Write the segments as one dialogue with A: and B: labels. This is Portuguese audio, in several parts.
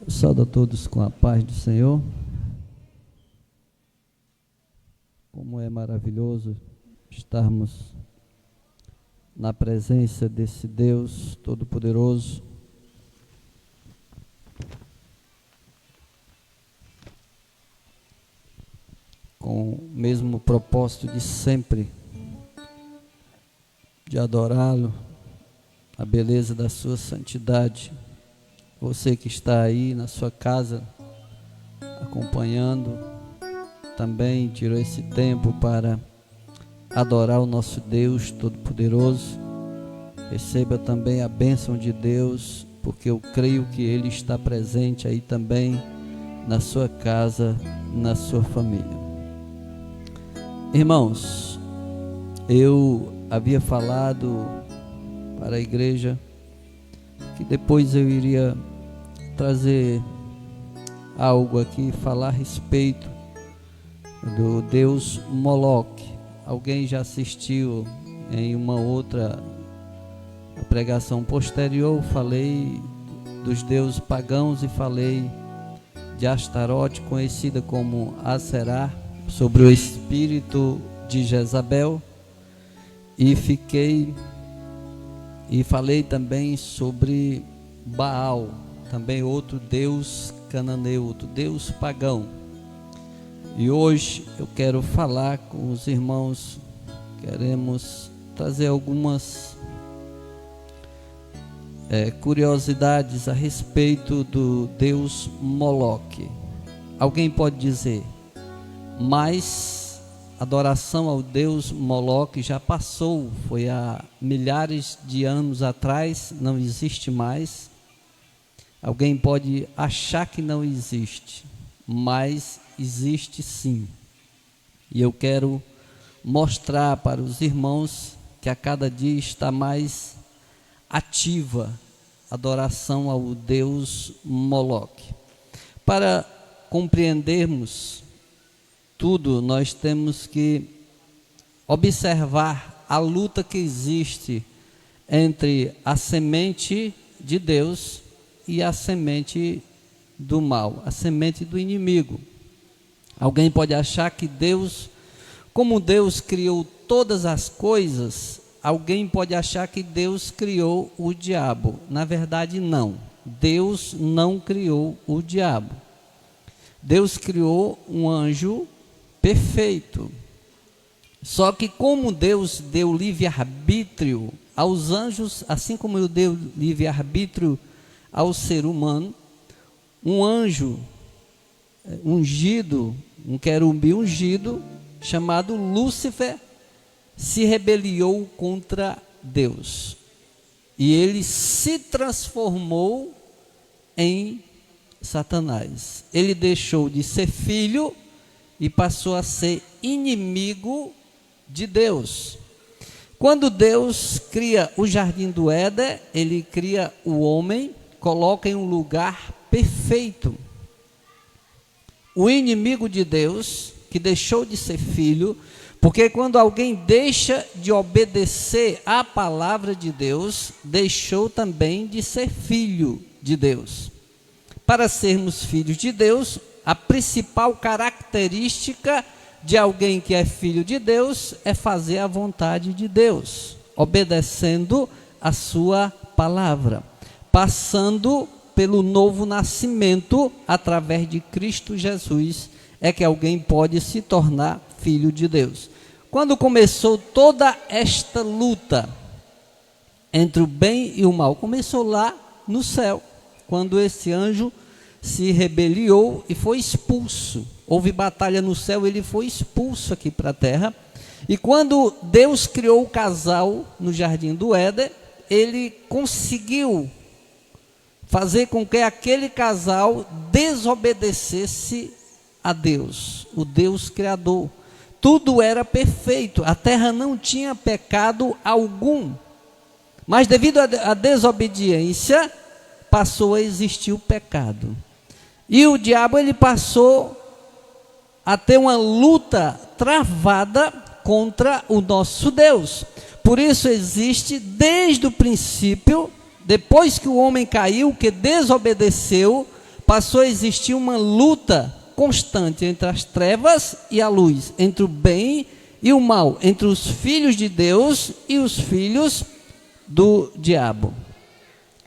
A: Saúdo a todos com a paz do Senhor. Como é maravilhoso estarmos na presença desse Deus Todo-Poderoso. Com o mesmo propósito de sempre, de adorá-lo, a beleza da sua santidade. Você que está aí na sua casa, acompanhando, também tirou esse tempo para adorar o nosso Deus Todo-Poderoso. Receba também a bênção de Deus, porque eu creio que Ele está presente aí também na sua casa, na sua família. Irmãos, eu havia falado para a igreja que depois eu iria trazer algo aqui, falar a respeito do Deus Moloque. Alguém já assistiu em uma outra pregação posterior, falei dos deuses pagãos e falei de Astarote, conhecida como Aserá, sobre o espírito de Jezabel, e falei também sobre Baal, também outro deus cananeu, outro deus pagão. E hoje eu quero falar com os irmãos, queremos trazer algumas curiosidades a respeito do deus Moloque. Alguém pode dizer, mas a adoração ao deus Moloque já passou, foi há milhares de anos atrás, não existe mais. Alguém pode achar que não existe, mas existe sim. E eu quero mostrar para os irmãos que a cada dia está mais ativa a adoração ao deus Moloque. Para compreendermos tudo, nós temos que observar a luta que existe entre a semente de Deus e a semente do mal, a semente do inimigo. Alguém pode achar que Deus, como Deus criou todas as coisas, alguém pode achar que Deus criou o diabo. Na verdade, não. Deus não criou o diabo. Deus criou um anjo perfeito. Só que como Deus deu livre-arbítrio aos anjos, assim como Ele deu livre-arbítrio ao ser humano, um anjo ungido, um querubim ungido, chamado Lúcifer, se rebeliou contra Deus. E ele se transformou em Satanás. Ele deixou de ser filho e passou a ser inimigo de Deus. Quando Deus cria o jardim do Éden, Ele cria o homem, coloca em um lugar perfeito. O inimigo de Deus, que deixou de ser filho, porque quando alguém deixa de obedecer à palavra de Deus, deixou também de ser filho de Deus. Para sermos filhos de Deus, a principal característica de alguém que é filho de Deus é fazer a vontade de Deus, obedecendo a sua palavra, passando pelo novo nascimento através de Cristo Jesus, é que alguém pode se tornar filho de Deus. Quando começou toda esta luta entre o bem e o mal, começou lá no céu, quando esse anjo se rebeliou e foi expulso. Houve batalha no céu, ele foi expulso aqui para a terra. E quando Deus criou o casal no jardim do Éden, ele conseguiu fazer com que aquele casal desobedecesse a Deus, o Deus Criador. Tudo era perfeito, a terra não tinha pecado algum, mas devido à desobediência, passou a existir o pecado. E o diabo, ele passou a ter uma luta travada contra o nosso Deus. Por isso existe desde o princípio, depois que o homem caiu, que desobedeceu, passou a existir uma luta constante entre as trevas e a luz, entre o bem e o mal, entre os filhos de Deus e os filhos do diabo.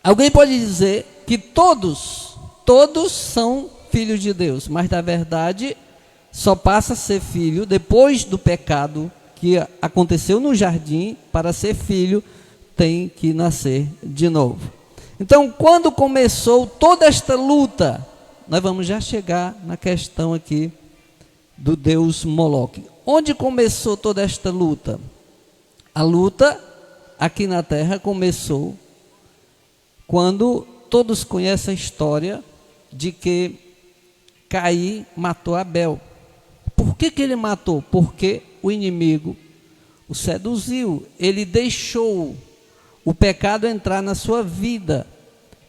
A: Alguém pode dizer que todos são filhos de Deus, mas na verdade só passa a ser filho depois do pecado que aconteceu no jardim. Para ser filho tem que nascer de novo. Então, quando começou toda esta luta, nós vamos já chegar na questão aqui do Deus Moloque. Onde começou toda esta luta? A luta aqui na terra começou quando todos conhecem a história de que Caim matou Abel. Por que ele matou? Porque o inimigo o seduziu, ele deixou o pecado entrar na sua vida,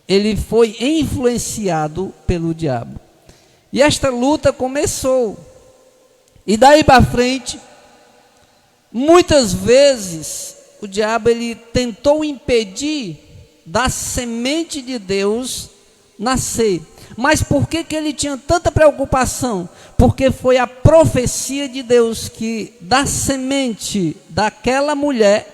A: ele foi influenciado pelo diabo. E esta luta começou, e daí para frente, muitas vezes, o diabo ele tentou impedir da semente de Deus nascer. Mas por que ele tinha tanta preocupação? Porque foi a profecia de Deus que da semente daquela mulher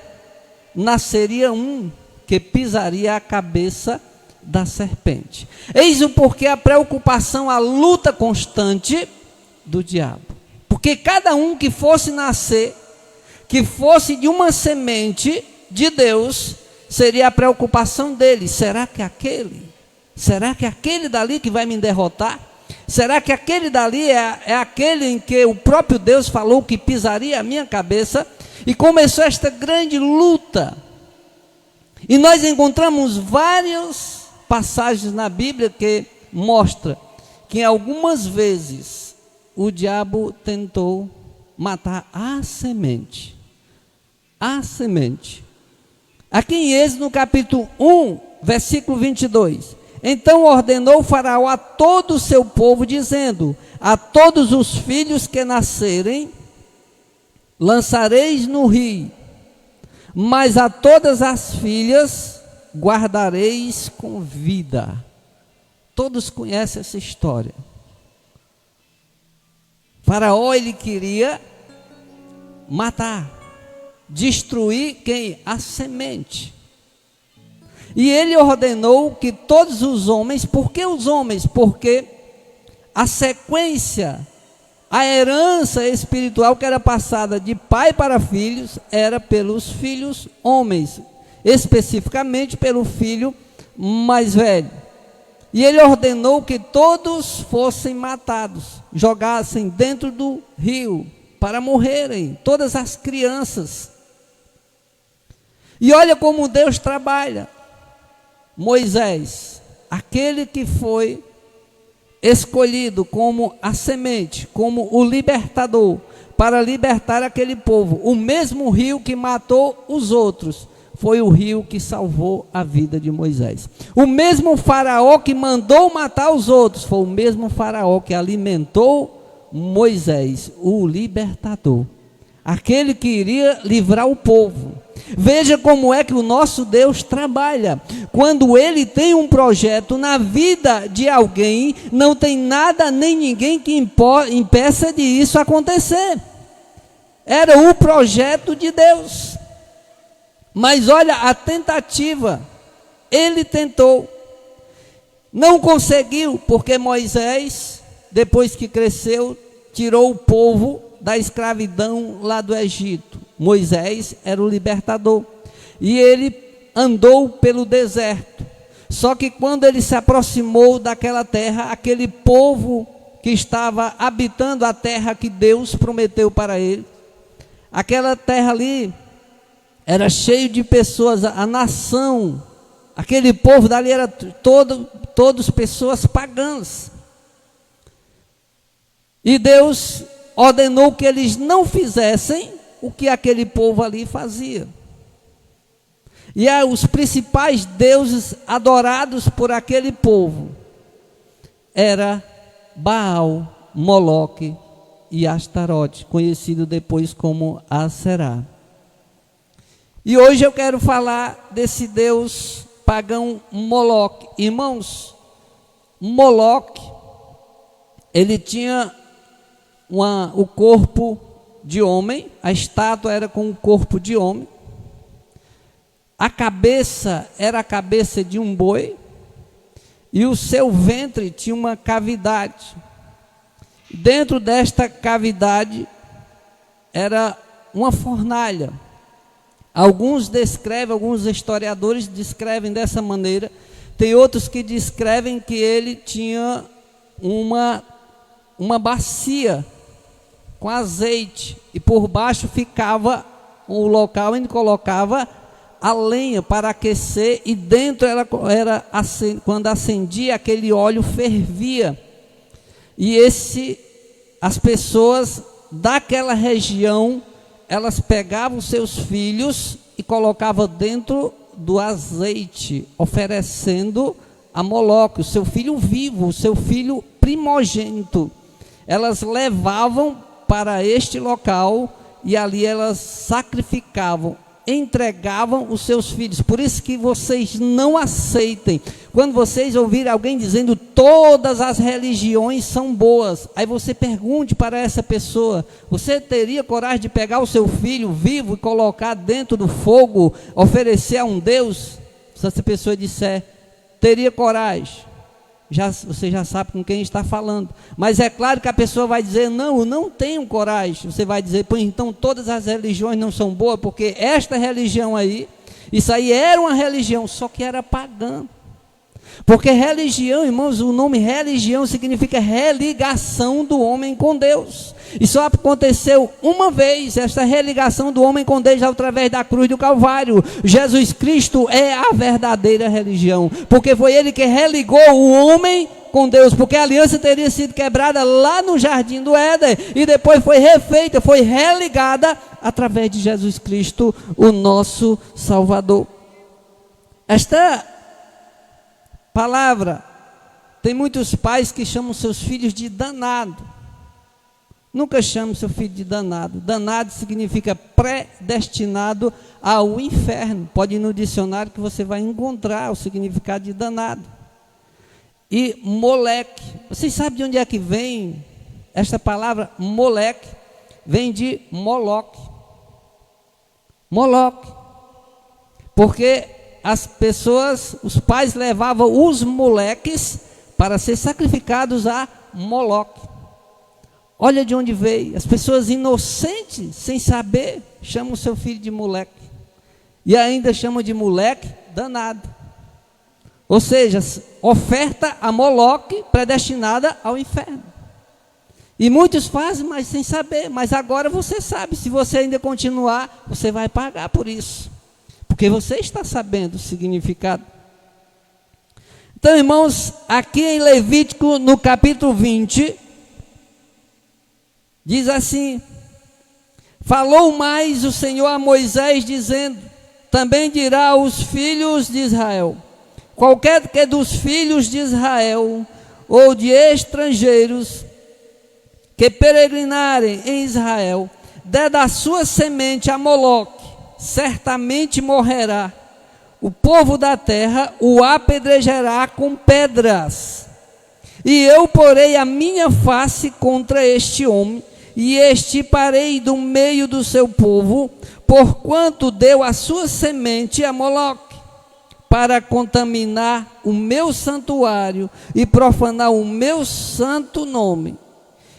A: nasceria um que pisaria a cabeça da serpente. Eis o porquê a preocupação, a luta constante do diabo. Porque cada um que fosse nascer, que fosse de uma semente de Deus, seria a preocupação dele. Será que aquele? Será que aquele dali que vai me derrotar? Será que aquele dali é aquele em que o próprio Deus falou que pisaria a minha cabeça? E começou esta grande luta. E nós encontramos várias passagens na Bíblia que mostram que algumas vezes o diabo tentou matar a semente. A semente. Aqui em Êxodo, no capítulo 1, versículo 22. Então ordenou o Faraó a todo o seu povo, dizendo: a todos os filhos que nascerem, lançareis no rio, mas a todas as filhas guardareis com vida. Todos conhecem essa história. Faraó, ele queria matar, destruir quem? A semente. E ele ordenou que todos os homens, por que os homens? Porque a sequência, a herança espiritual que era passada de pai para filhos, era pelos filhos homens, especificamente pelo filho mais velho. E ele ordenou que todos fossem matados, jogassem dentro do rio, para morrerem, todas as crianças. E olha como Deus trabalha. Moisés, aquele que foi escolhido como a semente, como o libertador, para libertar aquele povo, o mesmo rio que matou os outros, foi o rio que salvou a vida de Moisés. O mesmo faraó que mandou matar os outros, foi o mesmo faraó que alimentou Moisés, o libertador, aquele que iria livrar o povo. Veja como é que o nosso Deus trabalha. Quando Ele tem um projeto na vida de alguém, não tem nada nem ninguém que impeça de isso acontecer. Era o projeto de Deus. Mas olha a tentativa. Ele tentou. Não conseguiu, porque Moisés, depois que cresceu, tirou o povo da escravidão lá do Egito. Moisés era o libertador, e ele andou pelo deserto. Só que quando ele se aproximou daquela terra, aquele povo que estava habitando a terra que Deus prometeu para ele, aquela terra ali era cheio de pessoas, a nação, aquele povo dali era todos pessoas pagãs. E Deus ordenou que eles não fizessem o que aquele povo ali fazia. E os principais deuses adorados por aquele povo era Baal, Moloque e Astarote, conhecido depois como Aserá. E hoje eu quero falar desse Deus pagão Moloque. Irmãos, Moloque, ele tinha o corpo de homem, a estátua era com o corpo de homem, a cabeça era a cabeça de um boi, e o seu ventre tinha uma cavidade. Dentro desta cavidade era uma fornalha. Alguns historiadores descrevem dessa maneira. Tem outros que descrevem que ele tinha uma bacia com azeite, e por baixo ficava o local onde colocava a lenha para aquecer, e dentro quando acendia, aquele óleo fervia. E as pessoas daquela região, elas pegavam seus filhos e colocavam dentro do azeite, oferecendo a Moloque, o seu filho vivo, o seu filho primogênito. Elas levavam para este local e ali elas sacrificavam, entregavam os seus filhos. Por isso que vocês não aceitem, quando vocês ouvirem alguém dizendo todas as religiões são boas, aí você pergunte para essa pessoa: você teria coragem de pegar o seu filho vivo e colocar dentro do fogo, oferecer a um Deus? Se essa pessoa disser teria coragem, você já sabe com quem está falando. Mas é claro que a pessoa vai dizer: não, eu não tenho coragem. Você vai dizer: pois então todas as religiões não são boas, porque esta religião aí, isso aí era uma religião, só que era pagã. Porque religião, irmãos, o nome religião significa religação do homem com Deus. E só aconteceu uma vez essa religação do homem com Deus através da cruz do Calvário. Jesus Cristo é a verdadeira religião, porque foi ele que religou o homem com Deus, porque a aliança teria sido quebrada lá no jardim do Éden, e depois foi refeita, foi religada através de Jesus Cristo, o nosso Salvador. Esta palavra, tem muitos pais que chamam seus filhos de danado. Nunca chame seu filho de danado. Danado significa predestinado ao inferno. Pode ir no dicionário que você vai encontrar o significado de danado. E Moleque, vocês sabem de onde é que vem esta palavra Moleque? Vem de Moloque. Moloque. Porque as pessoas, os pais levavam os moleques para ser sacrificados a Moloque. Olha de onde veio. As pessoas inocentes, sem saber, chamam seu filho de moleque. E ainda chamam de moleque danado. Ou seja, oferta a Moloque predestinada ao inferno. E muitos fazem, mas sem saber. Mas agora você sabe. Se você ainda continuar, você vai pagar por isso. Porque você está sabendo o significado. Então, irmãos, aqui em Levítico, no capítulo 20, diz assim: falou mais o Senhor a Moisés, dizendo: também dirá aos filhos de Israel: qualquer que dos filhos de Israel ou de estrangeiros que peregrinarem em Israel, der da sua semente a Moloque, certamente morrerá. O povo da terra o apedrejará com pedras. E eu porei a minha face contra este homem, e extirparei do meio do seu povo, porquanto deu a sua semente a Moloque, para contaminar o meu santuário e profanar o meu santo nome.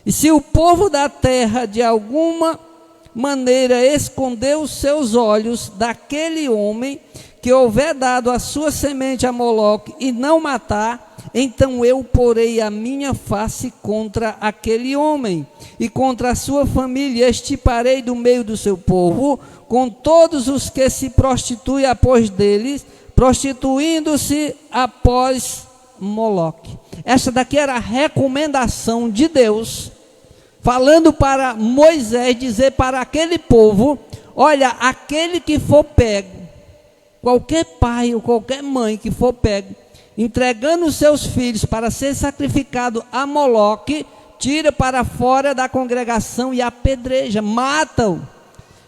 A: E se o povo da terra de alguma maneira esconder os seus olhos daquele homem que houver dado a sua semente a Moloque e não matar, então eu porei a minha face contra aquele homem e contra a sua família, extirparei do meio do seu povo, com todos os que se prostituem após deles, prostituindo-se após Moloque. Essa daqui era a recomendação de Deus, falando para Moisés, dizer para aquele povo: olha, aquele que for pego, qualquer pai ou qualquer mãe que for pego, entregando os seus filhos para ser sacrificado a Moloque, tira para fora da congregação e apedreja, matam.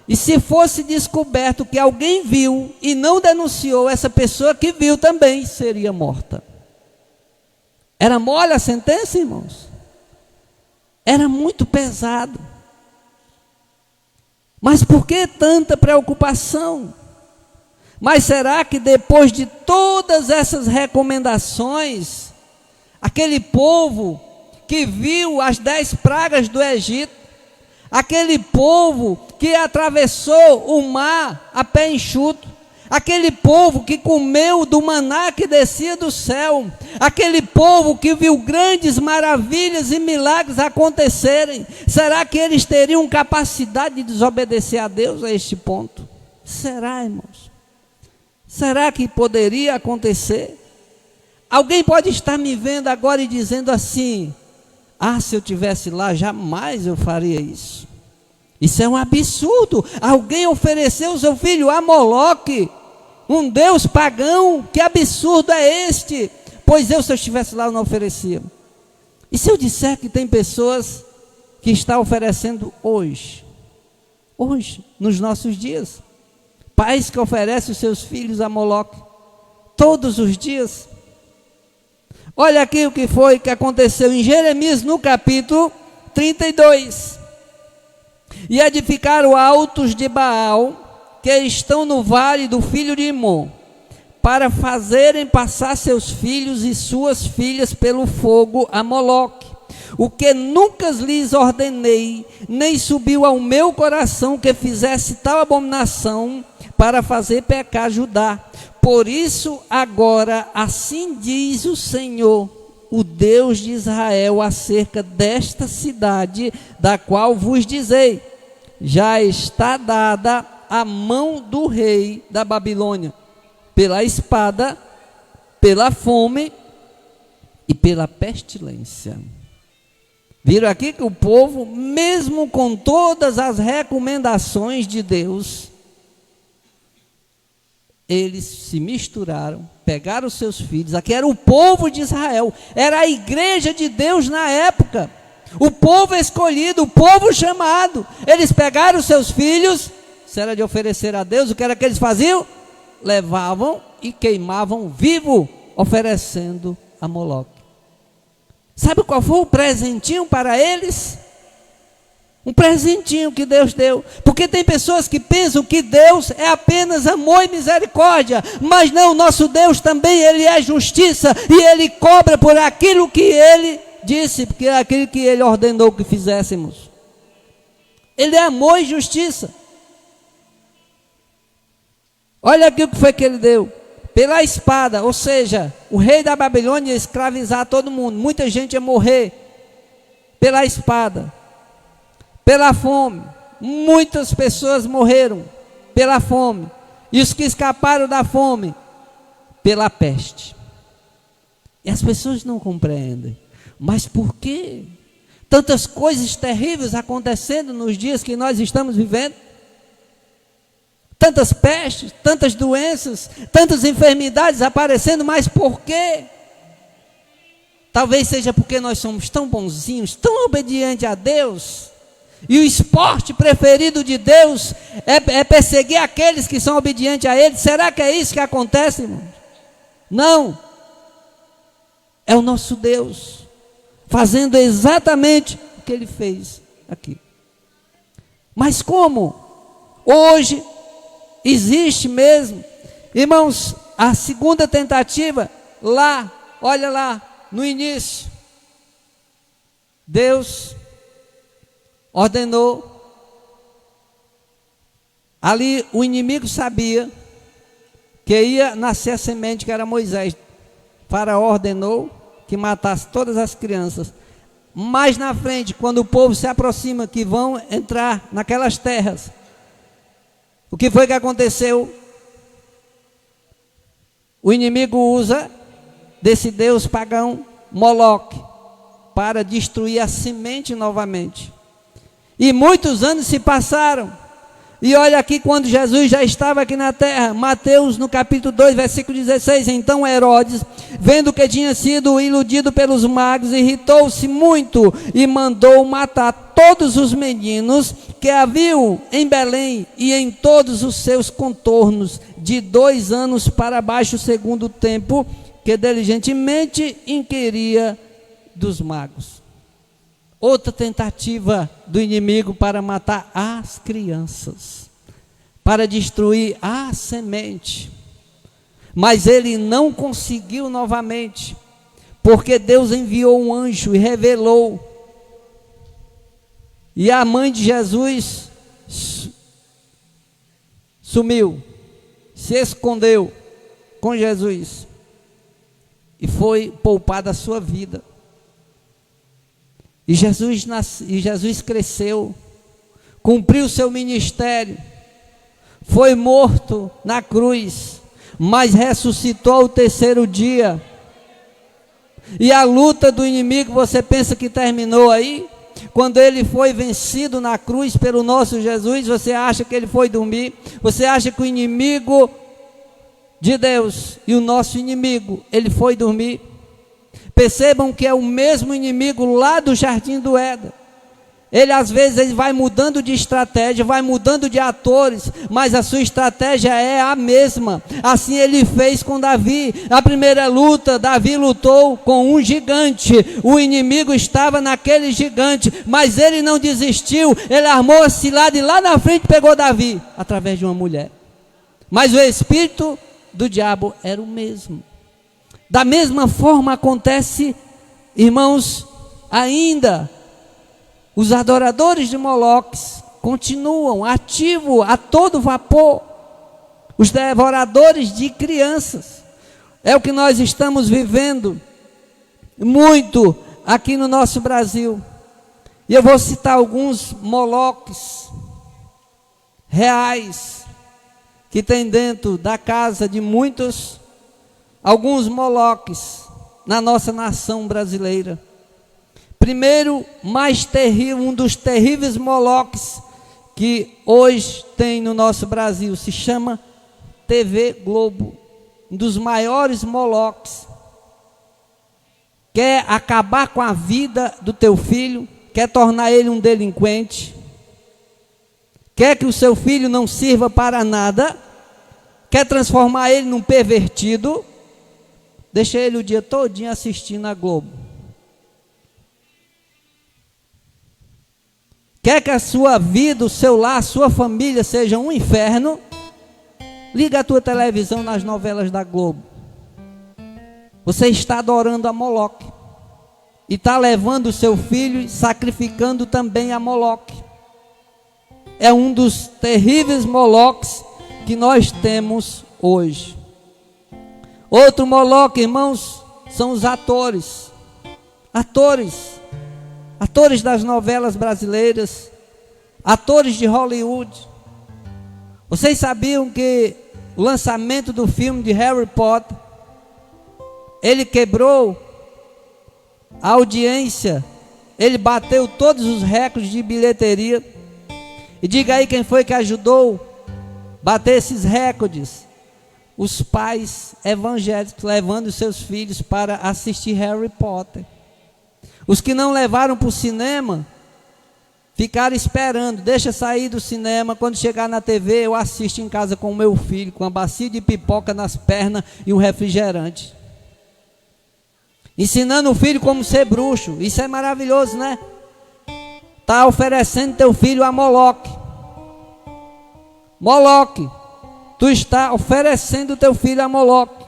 A: E se fosse descoberto que alguém viu e não denunciou, essa pessoa que viu também seria morta. Era mole a sentença, irmãos? Era muito pesado. Mas por que tanta preocupação? Mas será que depois de todas essas recomendações, aquele povo que viu as 10 pragas do Egito, aquele povo que atravessou o mar a pé enxuto, aquele povo que comeu do maná que descia do céu, aquele povo que viu grandes maravilhas e milagres acontecerem, será que eles teriam capacidade de desobedecer a Deus a este ponto? Será, irmãos? Será que poderia acontecer? Alguém pode estar me vendo agora e dizendo assim: ah, se eu tivesse lá, jamais eu faria isso. Isso é um absurdo. Alguém ofereceu o seu filho a Moloque, um deus pagão. Que absurdo é este? Pois eu, se eu estivesse lá, eu não oferecia. E se eu disser que tem pessoas que estão oferecendo hoje, nos nossos dias, pais que oferecem os seus filhos a Moloque, todos os dias? Olha aqui o que foi que aconteceu em Jeremias, no capítulo 32. E edificaram altos de Baal, que estão no vale do filho de Imom, para fazerem passar seus filhos e suas filhas pelo fogo a Moloque, o que nunca lhes ordenei, nem subiu ao meu coração que fizesse tal abominação, para fazer pecar Judá. Por isso agora assim diz o Senhor, o Deus de Israel, acerca desta cidade, da qual vos dizei: já está dada a mão do rei da Babilônia, pela espada, pela fome e pela pestilência. Viram aqui que o povo, mesmo com todas as recomendações de Deus, eles se misturaram, pegaram os seus filhos. Aqui era o povo de Israel, era a igreja de Deus na época, o povo escolhido, o povo chamado. Eles pegaram os seus filhos, se era de oferecer a Deus, o que era que eles faziam? Levavam e queimavam vivo, oferecendo a Moloque. Sabe qual foi o presentinho para eles? Um presentinho que Deus deu. Porque tem pessoas que pensam que Deus é apenas amor e misericórdia, mas não, nosso Deus também, Ele é justiça, e Ele cobra por aquilo que Ele disse, porque é aquilo que Ele ordenou que fizéssemos. Ele é amor e justiça. Olha aqui o que foi que Ele deu. Pela espada, ou seja, o rei da Babilônia ia escravizar todo mundo, muita gente ia morrer pela espada. Pela fome, muitas pessoas morreram pela fome, e os que escaparam da fome, pela peste. E as pessoas não compreendem, mas por que tantas coisas terríveis acontecendo nos dias que nós estamos vivendo? Tantas pestes, tantas doenças, tantas enfermidades aparecendo, mas por quê? Talvez seja porque nós somos tão bonzinhos, tão obedientes a Deus. E o esporte preferido de Deus é perseguir aqueles que são obedientes a Ele. Será que é isso que acontece, irmão? Não. É o nosso Deus fazendo exatamente o que Ele fez aqui. Mas como? Hoje existe mesmo, irmãos, a segunda tentativa lá, olha lá, no início, Deus ordenou, ali o inimigo sabia que ia nascer a semente, que era Moisés. Faraó ordenou que matasse todas as crianças. Mais na frente, quando o povo se aproxima, que vão entrar naquelas terras, o que foi que aconteceu? O inimigo usa desse deus pagão, Moloque, para destruir a semente novamente. E muitos anos se passaram. E olha aqui, quando Jesus já estava aqui na terra, Mateus no capítulo 2, versículo 16. Então Herodes, vendo que tinha sido iludido pelos magos, irritou-se muito e mandou matar todos os meninos que haviam em Belém e em todos os seus contornos, de 2 anos para baixo, segundo o tempo que diligentemente inquiria dos magos. Outra tentativa do inimigo para matar as crianças, para destruir a semente. Mas ele não conseguiu novamente, porque Deus enviou um anjo e revelou. E a mãe de Jesus sumiu, se escondeu com Jesus e foi poupada a sua vida. E Jesus cresceu, cumpriu seu ministério, foi morto na cruz, mas ressuscitou ao terceiro dia. E a luta do inimigo, você pensa que terminou aí? Quando ele foi vencido na cruz pelo nosso Jesus, você acha que ele foi dormir? Você acha que o inimigo de Deus e o nosso inimigo, ele foi dormir? Percebam que é o mesmo inimigo lá do Jardim do Éden. Ele às vezes ele vai mudando de estratégia, vai mudando de atores, mas a sua estratégia é a mesma. Assim ele fez com Davi. Na primeira luta, Davi lutou com um gigante. O inimigo estava naquele gigante, mas ele não desistiu. Ele armou a cilada e lá na frente pegou Davi, através de uma mulher. Mas o espírito do diabo era o mesmo. Da mesma forma acontece, irmãos, ainda os adoradores de Moloques continuam ativos a todo vapor. Os devoradores de crianças, é o que nós estamos vivendo muito aqui no nosso Brasil. E eu vou citar alguns Moloques reais que tem dentro da casa de muitos, alguns Moloques na nossa nação brasileira. Primeiro, mais terrível, um dos terríveis Moloques que hoje tem no nosso Brasil, se chama TV Globo, um dos maiores Moloques. Quer acabar com a vida do teu filho, quer tornar ele um delinquente, quer que o seu filho não sirva para nada, quer transformar ele num pervertido, deixa ele o dia todinho assistindo a Globo. Quer que a sua vida, o seu lar, a sua família seja um inferno, liga a tua televisão nas novelas da Globo. Você está adorando a Moloque e está levando o seu filho e sacrificando também a Moloque. É um dos terríveis Moloques que nós temos hoje. Outro Moloque, irmãos, são os atores. Atores das novelas brasileiras, atores de Hollywood. Vocês sabiam que o lançamento do filme de Harry Potter, ele quebrou a audiência, ele bateu todos os recordes de bilheteria. E diga aí quem foi que ajudou a bater esses recordes? Os pais evangélicos levando seus filhos para assistir Harry Potter. Os que não levaram para o cinema, ficaram esperando, deixa sair do cinema, quando chegar na TV eu assisto em casa com o meu filho, com uma bacia de pipoca nas pernas e um refrigerante. Ensinando o filho como ser bruxo, isso é maravilhoso, né? Está oferecendo teu filho a Moloque. Moloque, tu está oferecendo teu filho a Moloque.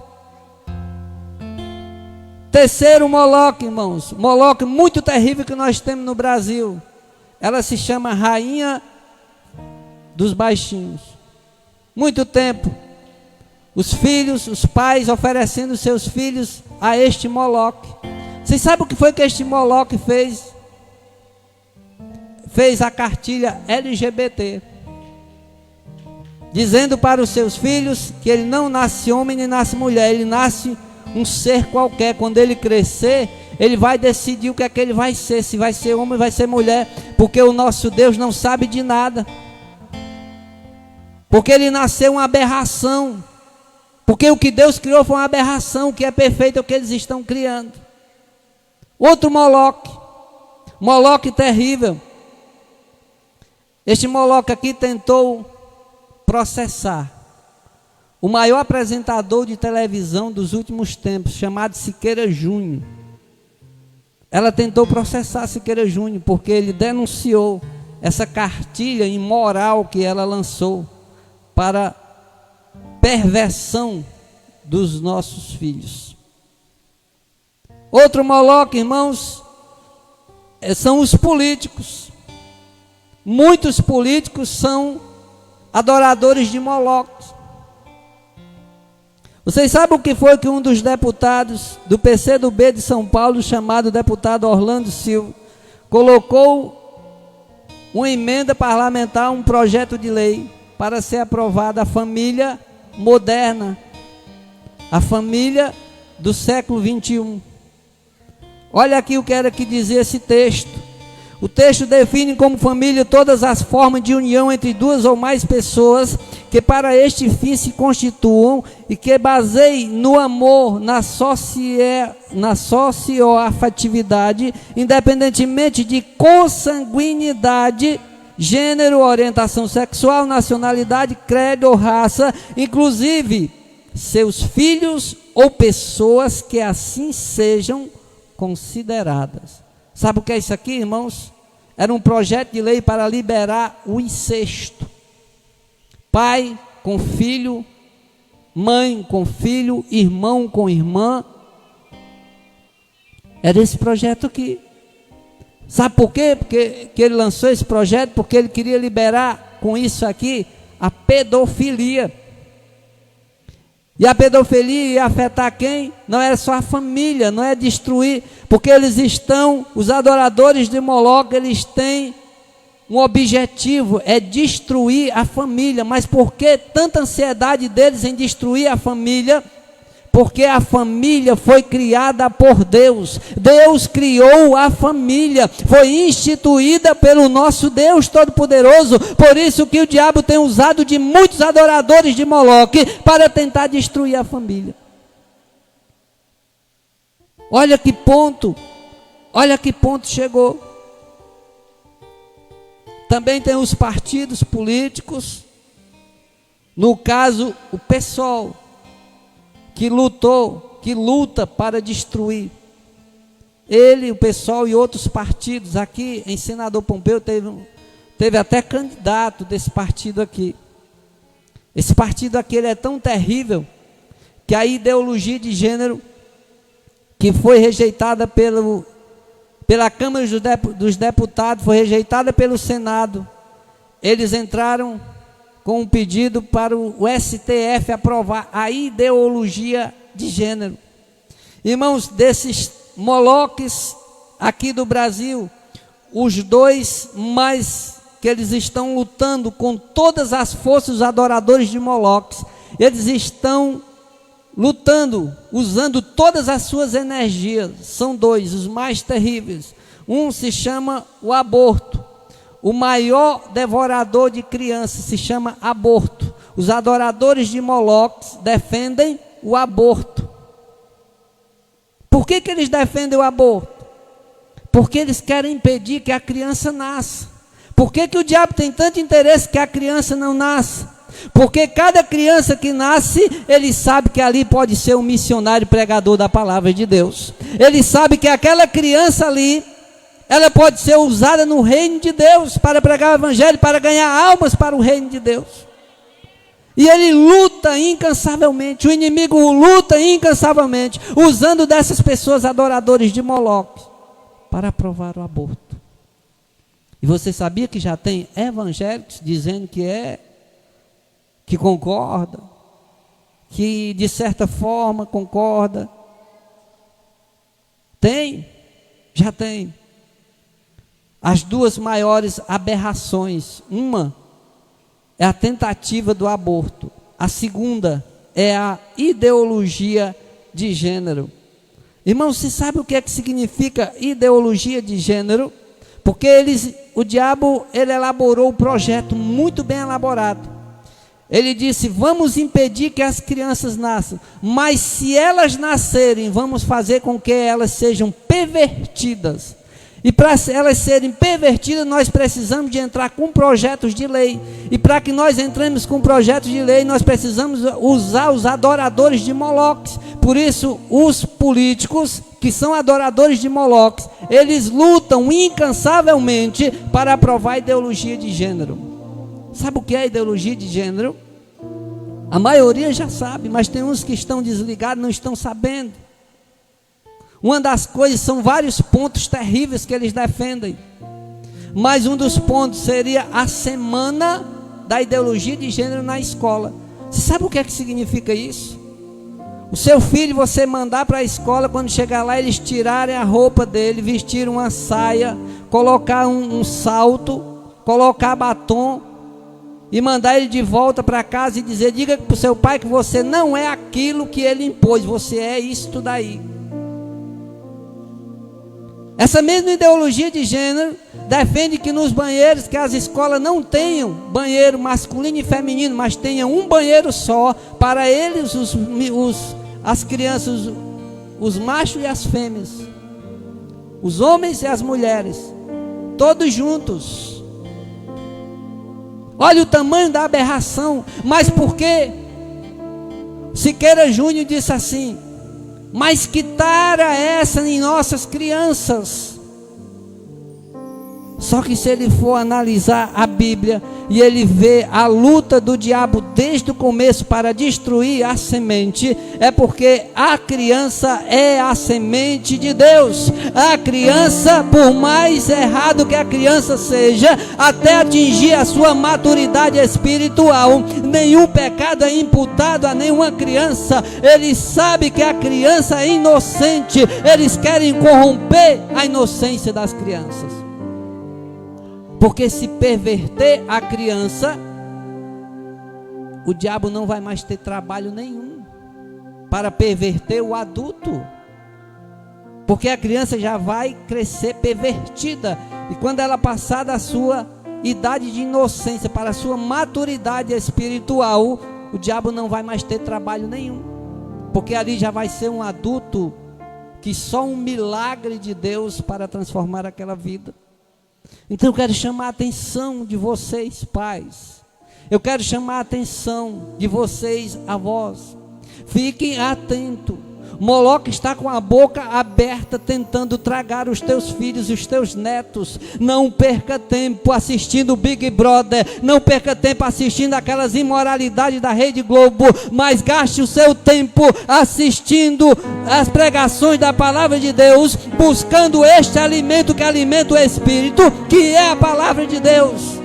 A: Terceiro Moloque, irmãos, Moloque muito terrível que nós temos no Brasil. Ela se chama Rainha dos Baixinhos. Muito tempo, os filhos, os pais oferecendo seus filhos a este Moloque. Vocês sabem o que foi que este Moloque fez? Fez a cartilha LGBT, dizendo para os seus filhos que ele não nasce homem nem nasce mulher, ele nasce um ser qualquer. Quando ele crescer, ele vai decidir o que é que ele vai ser, se vai ser homem, vai ser mulher, porque o nosso Deus não sabe de nada, porque ele nasceu uma aberração, porque o que Deus criou foi uma aberração, o que é perfeito é o que eles estão criando. Outro Moloque, Moloque terrível. Este Moloque aqui tentou processar o maior apresentador de televisão dos últimos tempos, chamado Siqueira Júnior. Ela tentou processar Siqueira Júnior, porque ele denunciou essa cartilha imoral que ela lançou para perversão dos nossos filhos. Outro Moloque, irmãos, são os políticos. Muitos políticos são adoradores de Moloques. Vocês sabem o que foi que um dos deputados do PCdoB de São Paulo, chamado deputado Orlando Silva, colocou uma emenda parlamentar, um projeto de lei para ser aprovada a família moderna, a família do século 21. Olha aqui o que era que dizia esse texto. O texto define como família todas as formas de união entre duas ou mais pessoas que para este fim se constituam e que baseiem no amor, na socioafetividade, independentemente de consanguinidade, gênero, orientação sexual, nacionalidade, credo ou raça, inclusive seus filhos ou pessoas que assim sejam consideradas. Sabe o que é isso aqui, irmãos? Era um projeto de lei para liberar o incesto. Pai com filho, mãe com filho, irmão com irmã. Era esse projeto aqui. Sabe por quê? Porque que ele lançou esse projeto? Porque ele queria liberar com isso aqui a pedofilia. E a pedofilia ia afetar quem? Não é só a família, não é destruir, porque os adoradores de Moloque, eles têm um objetivo, é destruir a família. Mas por que tanta ansiedade deles em destruir a família? Porque a família foi criada por Deus. Deus criou a família, foi instituída pelo nosso Deus Todo-Poderoso. Por isso que o diabo tem usado de muitos adoradores de Moloque para tentar destruir a família. Olha que ponto chegou. Também tem os partidos políticos, no caso o PSOL, que luta para destruir. Ele, o PSOL e outros partidos. Aqui em Senador Pompeu teve até candidato desse partido aqui. Esse partido aqui, ele é tão terrível que a ideologia de gênero, que foi rejeitada pela Câmara dos Deputados, foi rejeitada pelo Senado, eles entraram com um pedido para o STF aprovar a ideologia de gênero. Irmãos, desses Moloques aqui do Brasil, os dois mais que eles estão lutando com todas as forças, os adoradores de Moloques, eles estão lutando, usando todas as suas energias. São dois, os mais terríveis. Um se chama o aborto. O maior devorador de crianças se chama aborto. Os adoradores de Moloques defendem o aborto. Por que eles defendem o aborto? Porque eles querem impedir que a criança nasça. Por que o diabo tem tanto interesse que a criança não nasça? Porque cada criança que nasce, ele sabe que ali pode ser um missionário pregador da palavra de Deus. Ele sabe que aquela criança ali, ela pode ser usada no reino de Deus, para pregar o evangelho, para ganhar almas para o reino de Deus. E ele luta incansavelmente, o inimigo luta incansavelmente, usando dessas pessoas adoradores de Moloque, para aprovar o aborto. E você sabia que já tem evangélicos dizendo que concorda, que de certa forma concorda? Já tem. As duas maiores aberrações, uma é a tentativa do aborto, a segunda é a ideologia de gênero. Irmãos, você sabe o que é que significa ideologia de gênero? Porque o diabo, ele elaborou um projeto muito bem elaborado. Ele disse: vamos impedir que as crianças nasçam, mas se elas nascerem, vamos fazer com que elas sejam pervertidas. E para elas serem pervertidas, nós precisamos de entrar com projetos de lei. E para que nós entremos com projetos de lei, nós precisamos usar os adoradores de Moloques. Por isso, os políticos que são adoradores de Moloques, eles lutam incansavelmente para aprovar a ideologia de gênero. Sabe o que é ideologia de gênero? A maioria já sabe, mas tem uns que estão desligados, não estão sabendo. Uma das coisas, são vários pontos terríveis que eles defendem. Mas um dos pontos seria a semana da ideologia de gênero na escola. Você sabe o que é que significa isso? O seu filho, você mandar para a escola, quando chegar lá, eles tirarem a roupa dele, vestir uma saia, colocar um salto, colocar batom, e mandar ele de volta para casa e dizer: diga para o seu pai que você não é aquilo que ele impôs, você é isto daí. Essa mesma ideologia de gênero defende que nos banheiros, que as escolas não tenham banheiro masculino e feminino, mas tenham um banheiro só para eles, as crianças, os machos e as fêmeas, os homens e as mulheres, todos juntos. Olha o tamanho da aberração. Mas por quê? Siqueira Júnior disse assim: mas que tara essa em nossas crianças? Só que se ele for analisar a Bíblia e ele vê a luta do diabo desde o começo para destruir a semente, é porque a criança é a semente de Deus. A criança, por mais errado que a criança seja, até atingir a sua maturidade espiritual, nenhum pecado é imputado a nenhuma criança. Ele sabe que a criança é inocente. Eles querem corromper a inocência das crianças. Porque se perverter a criança, o diabo não vai mais ter trabalho nenhum para perverter o adulto. Porque a criança já vai crescer pervertida. E quando ela passar da sua idade de inocência para a sua maturidade espiritual, o diabo não vai mais ter trabalho nenhum. Porque ali já vai ser um adulto que só um milagre de Deus para transformar aquela vida. Então eu quero chamar a atenção de vocês, pais. Eu quero chamar a atenção de vocês, avós. Fiquem atentos. Moloque está com a boca aberta tentando tragar os teus filhos e os teus netos. Não perca tempo assistindo o Big Brother. Não perca tempo assistindo aquelas imoralidades da Rede Globo. Mas gaste o seu tempo assistindo as pregações da palavra de Deus, buscando este alimento que alimenta o Espírito, que é a palavra de Deus.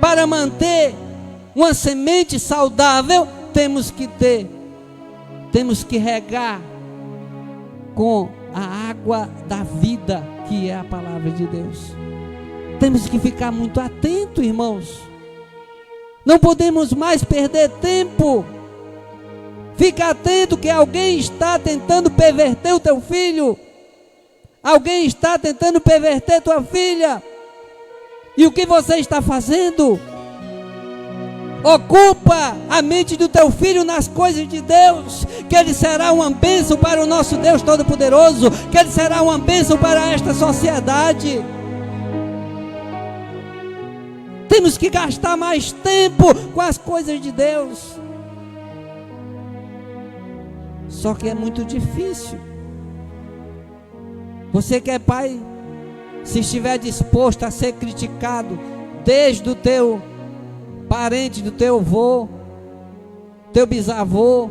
A: Para manter uma semente saudável, temos que regar com a água da vida, que é a palavra de Deus. Temos que ficar muito atentos, irmãos. Não podemos mais perder tempo. Fica atento que alguém está tentando perverter o teu filho. Alguém está tentando perverter tua filha. E o que você está fazendo? Ocupa a mente do teu filho nas coisas de Deus, que ele será uma bênção para o nosso Deus Todo-Poderoso, que ele será uma bênção para esta sociedade. Temos que gastar mais tempo com as coisas de Deus. Só que é muito difícil. Você que é pai, se estiver disposto a ser criticado desde o teu parente, do teu avô, teu bisavô,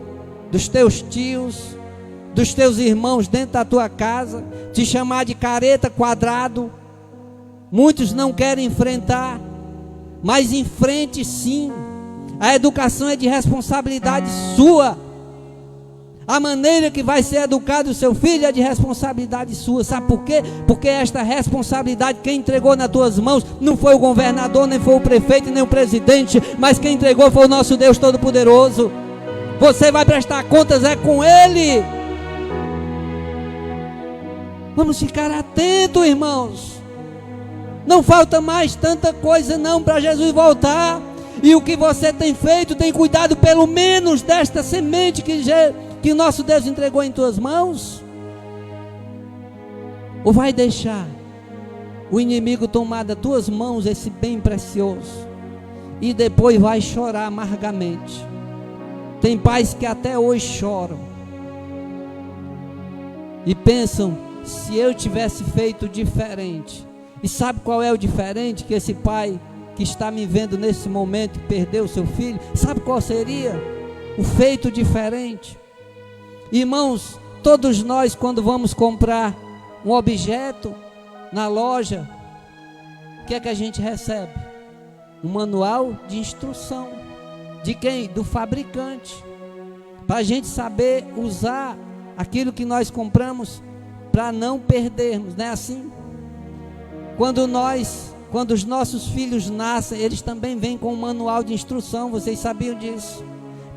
A: dos teus tios, dos teus irmãos dentro da tua casa, te chamar de careta, quadrado, muitos não querem enfrentar, mas enfrente sim. A educação é de responsabilidade sua. A maneira que vai ser educado o seu filho é de responsabilidade sua. Sabe por quê? Porque esta responsabilidade quem entregou nas tuas mãos não foi o governador, nem foi o prefeito, nem o presidente, mas quem entregou foi o nosso Deus Todo-Poderoso. Você vai prestar contas com Ele. Vamos ficar atentos, irmãos. Não falta mais tanta coisa não para Jesus voltar. E o que você tem feito, tem cuidado pelo menos desta semente que nosso Deus entregou em tuas mãos? Ou vai deixar o inimigo tomar das tuas mãos esse bem precioso e depois vai chorar amargamente? Tem pais que até hoje choram e pensam, se eu tivesse feito diferente. E sabe qual é o diferente que esse pai que está me vendo nesse momento e perdeu o seu filho, sabe qual seria o feito diferente? Irmãos, todos nós, quando vamos comprar um objeto na loja, o que é que a gente recebe? Um manual de instrução. De quem? Do fabricante, para a gente saber usar aquilo que nós compramos, para não perdermos, não é assim? Quando os nossos filhos nascem, eles também vêm com um manual de instrução, vocês sabiam disso?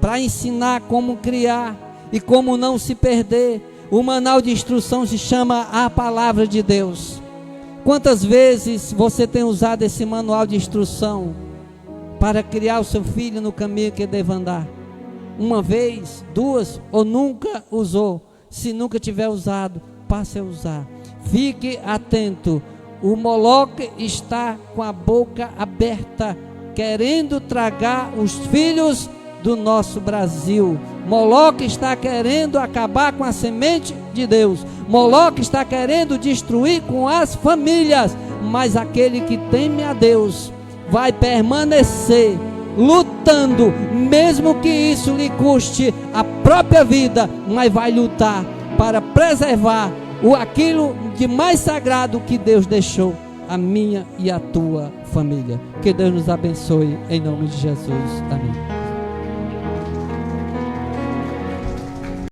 A: Para ensinar como criar e como não se perder. O manual de instrução se chama a palavra de Deus. Quantas vezes você tem usado esse manual de instrução para criar o seu filho no caminho que deve andar? Uma vez, duas, ou nunca usou? Se nunca tiver usado, passe a usar. Fique atento. O Moloque está com a boca aberta, querendo tragar os filhos do nosso Brasil. Moloque está querendo acabar com a semente de Deus. Moloque está querendo destruir com as famílias. Mas aquele que teme a Deus vai permanecer lutando, mesmo que isso lhe custe a própria vida, mas vai lutar para preservar aquilo de mais sagrado que Deus deixou, a minha e a tua família. Que Deus nos abençoe, em nome de Jesus. Amém.